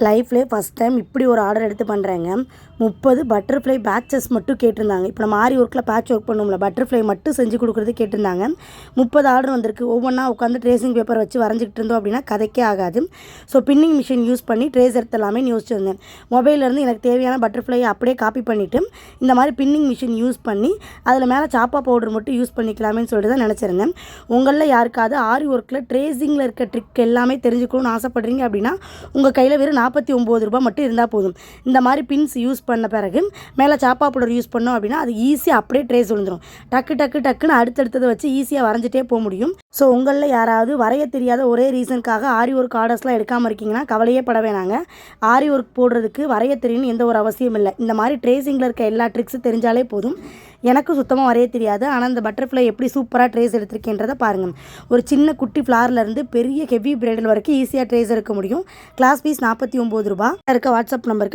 லைஃப்லேயே first time இப்படி ஒரு order எடுத்து பண்ணுறேங்க. 30 பட்டர்ஃப்ளை பேட்சஸ் மட்டும் கேட்டிருந்தாங்க. இப்போ நம்ம ஆரி ஒர்க்கில் பேட்ச் ஒர்க் பண்ணுவோம்ல, பட்டர்ஃப்ளை மட்டும் செஞ்சு கொடுக்குறது கேட்டிருந்தாங்க. 30 ஆர்டர் வந்திருக்கு. ஒவ்வொன்றா உட்காந்து ட்ரேசிங் பேப்பர் வச்சு வரைஞ்சிக்கிட்டு இருந்தோம் அப்படின்னா கதைக்கே ஆகாது. ஸோ பின்னிங் மிஷின் யூஸ் பண்ணி ட்ரேஸ் எடுத்துலாமே யோசிச்சிருந்தேன். மொபைல்லேருந்து எனக்கு தேவையான பட்டர்ஃப்ளையை அப்படியே காப்பி பண்ணிவிட்டு இந்த மாதிரி பின்னிங் மிஷின் யூஸ் பண்ணி அதில் மேலே சாப்பா பவுடர் மட்டும் யூஸ் பண்ணிக்கலாமேன்னு சொல்லிட்டு தான் நினச்சிருந்தேன். உங்களில் யாருக்காவது ஆரி ஒர்க்கில் ட்ரேசிங்கில் இருக்க ட்ரிக் எல்லாமே தெரிஞ்சுக்கணும்னு ஆசைப்படுறீங்க அப்படின்னா உங்கள் கையில் வெறும் 49 ரூபாய் மட்டும் இருந்தால் போதும். இந்த மாதிரி பின்ஸ் யூஸ் பண்ண பிறகு மேலே சாப்பா பவுடர் யூஸ் பண்ணோம் அப்படின்னா அது ஈஸியாக அப்படியே ட்ரேஸ் விழுந்துடும். டக்குன்னு அடுத்தடுத்ததை வச்சு ஈஸியாக வரைஞ்சிட்டே போக முடியும். ஸோ உங்களில் யாராவது வரைய தெரியாத ஒரே ரீசனுக்காக ஆரி ஒர்க் ஆர்டர்ஸ்லாம் எடுக்காமல் இருக்கீங்கன்னா கவலையே பட வேணாங்க. ஆரி ஒர்க் போடுறதுக்கு வரைய தெரியும்னு எந்த ஒரு அவசியம் இல்லை. இந்த மாதிரி ட்ரேசிங்கில் இருக்க எல்லா ட்ரிக்ஸும் தெரிஞ்சாலே போதும். எனக்கும் சுத்தமாக வரைய தெரியாது. ஆனால் இந்த பட்டர்ஃப்ளை எப்படி சூப்பராக ட்ரேஸ் எடுத்திருக்கேன்றதை பாருங்கள். ஒரு சின்ன குட்டி ஃப்ளார்லேருந்து பெரிய ஹெவி பிரைடல் வரைக்கும் ஈஸியாக ட்ரேஸ் எடுக்க முடியும். கிளாஸ் ஃபீஸ் 49 ரூபாய். இருக்க வாட்ஸ்அப் நம்பருக்கு